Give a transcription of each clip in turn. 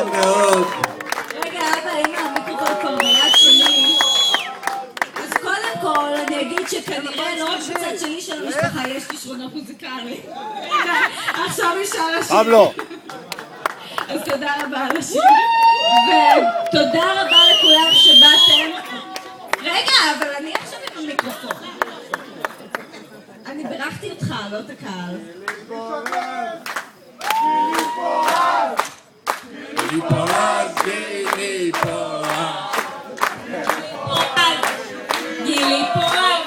מאוד. רגע, אבא, הנה המיקרופון כבר ביד שלי. אז קודם כל אני אגיד שכנראה לא רק בצד שלי של המשפחה יש כישרונות מוזיקליים. הנה, עכשיו ישר השיר. לא. אז תודה רבה על השיר. ותודה רבה לכולם שבאתם. רגע, אבל אני עכשיו עם המיקרופון. אני בירכתי אותך, לא את הקהל. גילי פורז, גילי פורז. גילי פורז,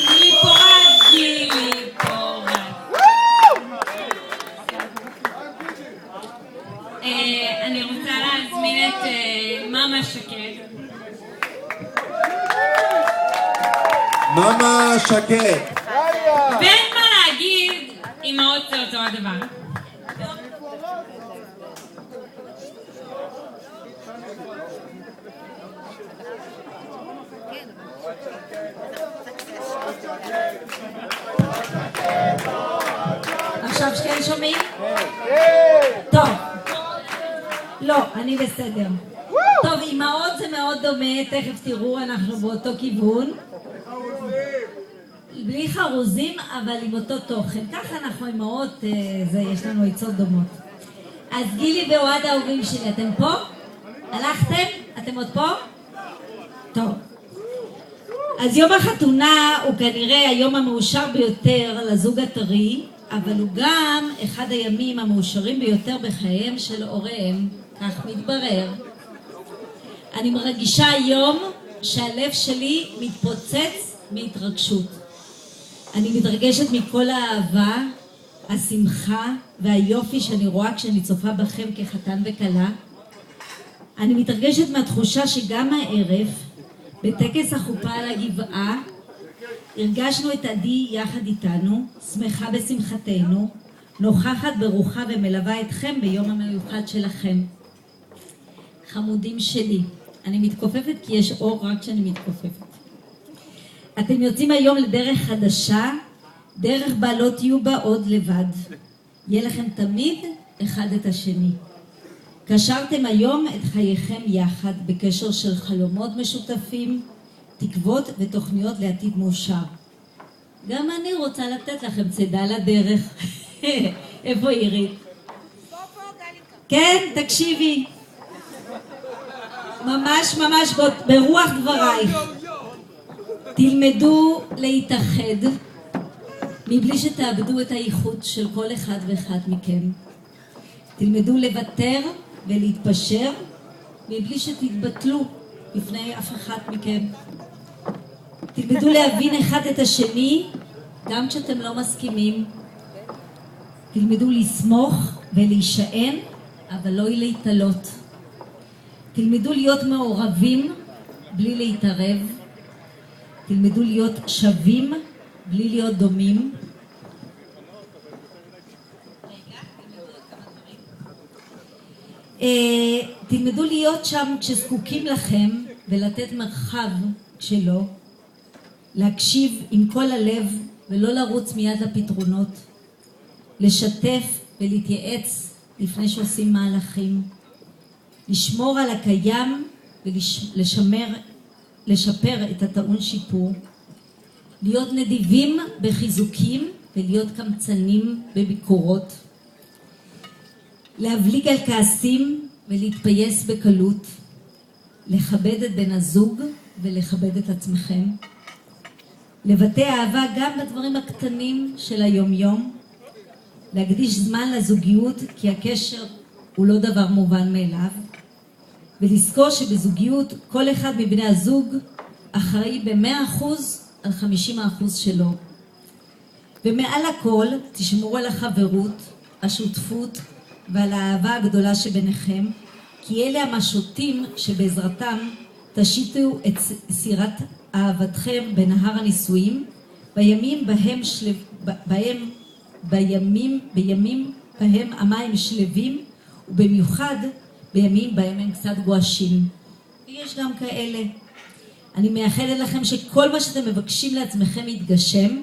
גילי פורז, גילי פורז. אני רוצה להזמין את מאמה שקד. מאמה שקד. ואין מה להגיד, אמהות זה אותו הדבר. עכשיו שכן שומעים? טוב. לא, אני בסדר. טוב, אמהות זה מאוד דומה, תכף תראו, אנחנו באותו כיוון. בלי חרוזים, אבל עם אותו תוכן. ככה אנחנו אמהות, יש לנו עצות דומות. אז גילי ואוהד האהובים שלי, אתם פה? הלכתם? אתם עוד פה? טוב. אז יום החתונה הוא כנראה היום המאושר ביותר לזוג הטרי, אבל הוא גם אחד הימים המאושרים ביותר בחייהם של הוריהם, כך מתברר. אני מרגישה היום שהלב שלי מתפוצץ מהתרגשות. אני מתרגשת מכל האהבה, השמחה והיופי שאני רואה כשאני צופה בכם כחתן וכלה. אני מתרגשת מהתחושה שגם הערב, בטקס החופה על הגבעה, הרגשנו את עדי יחד איתנו, שמחה בשמחתנו, נוכחת ברוחה ומלווה אתכם ביום המיוחד שלכם. חמודים שלי, אני מתכופפת כי יש אור רק כשאני מתכופפת. אתם יוצאים היום לדרך חדשה, דרך בה לא תהיו בה עוד לבד. יהיה לכם תמיד אחד את השני. קשרתם היום את חייכם יחד בקשר של חלומות משותפים, תקוות ותוכניות לעתיד מאושר. גם אני רוצה לתת לכם צידה לדרך. איפה עירית? כן, תקשיבי. ממש ברוח דברייך. תלמדו להתאחד מבלי שתאבדו את הייחוד של כל אחד ואחד מכם. תלמדו לוותר ולהתפשר מבלי שתתבטלו בפני אף אחד מכם. תלמדו להבין אחד את השני גם כשאתם לא מסכימים. תלמדו לסמוך ולהישען, אבל לא להתעלות. תלמדו להיות מעורבים בלי להתערב. תלמדו להיות שווים בלי להיות דומים. תלמדו להיות שם כשזקוקים לכם ולתת מרחב כשלא. להקשיב עם כל הלב ולא לרוץ מיד לפתרונות. לשתף ולהתייעץ לפני שעושים מהלכים. לשמור על הקיים ולשפר את הטעון שיפור. להיות נדיבים בחיזוקים ולהיות קמצנים בביקורות. להבליג על כעסים ולהתפייס בקלות. לכבד את בן הזוג ולכבד את עצמכם. לבטא אהבה גם בדברים הקטנים של היום-יום. להקדיש זמן לזוגיות כי הקשר הוא לא דבר מובן מאליו. ולזכור שבזוגיות כל אחד מבני הזוג אחראי ב100% על 50% שלו. ומעל הכל תשמרו על החברות, השותפות ועל האהבה הגדולה שביניכם, כי אלה המשוטים שבעזרתם תשיתו את סירת אהבתכם בנהר הנישואים, בימים בהם המים שלווים, ובמיוחד בימים בהם הם קצת גועשים. ויש גם כאלה. אני מייחלת לכם שכל מה שאתם מבקשים לעצמכם יתגשם,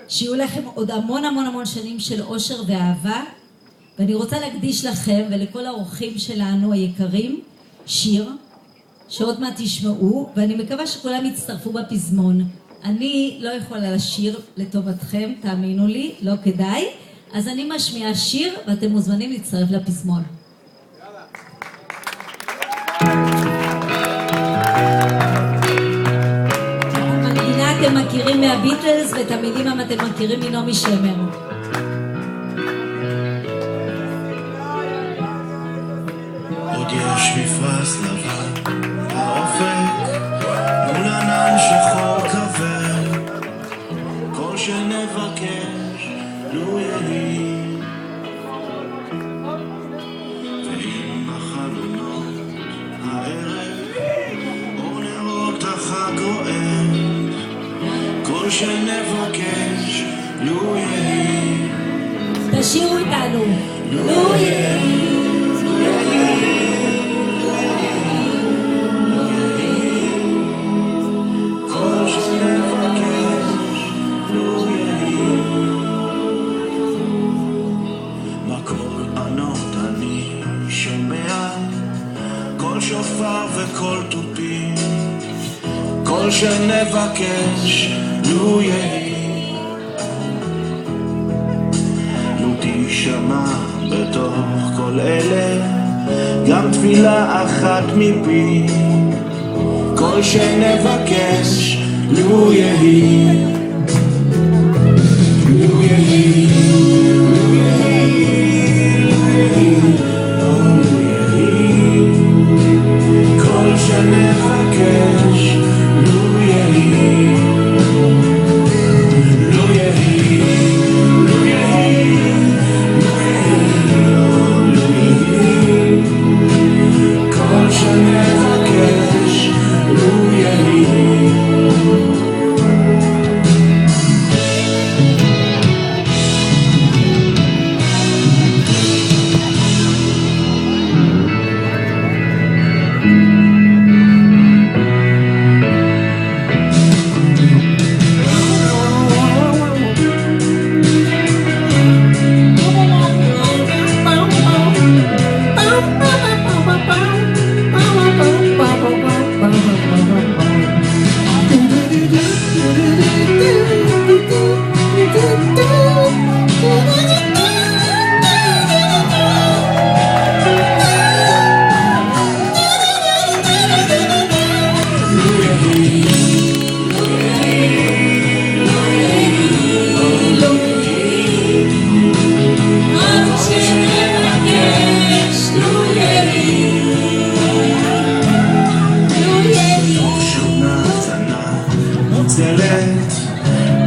שיהיו לכם עוד המון שנים של אושר ואהבה, ואני רוצה להקדיש לכם ולכל האורחים שלנו היקרים שיר שעוד מעט תשמעו, ואני מקווה שכולם יצטרפו בפזמון. אני לא יכולה לשיר לטובתכם, תאמינו לי, לא כדאי. אז אני משמיעה שיר ואתם מוזמנים להצטרף לפזמון. המנגינה אתם מכירים מהביטלס ואת המילים אתם מכירים מנעמי שמר. עוד יש מפרש לבן באופק מול ענן שחור כבד, כל שנבקש לו יהי, ואם בחלונות הערב או נרות החג רועד, כל שנבקש לו יהי. תשירו איתנו לו יהי. שופר וכל תופים, כל שנבקש לו יהי, לו תשמע בתוך כל אלה גם תפילה אחת מפי, כל שנבקש לו יהי, לו יהי, לו יהי, לו יהי, כל שנבקש לו יהי, לו יהי, לו יהי, לו יהי, כל שנבקש לו יהי.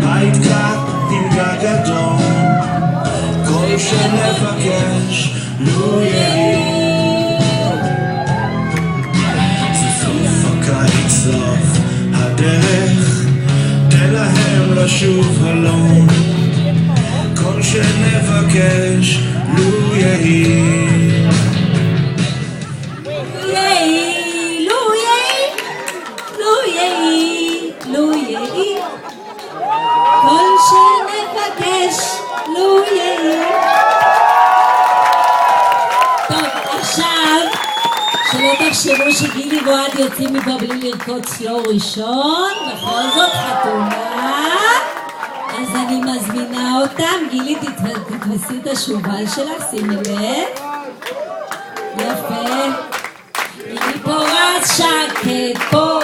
בית קט עם גג אדום, כל שנבקש לו יהי, צפוף הקיץ סוף הדרך, תן להם לשוב הלום, כל שנבקש לו יהי. כל שנבקש לו יהי. טוב, עכשיו שלא תחשבו שגילי ואוהד יוצאים מפה בלי לרקוד סלואו ראשון, בכל זאת חתונה, אז אני מזמינה אותם. גילי, תתפסי את השובל שלך, שימי לב. יפה. גילי פורס שקט פה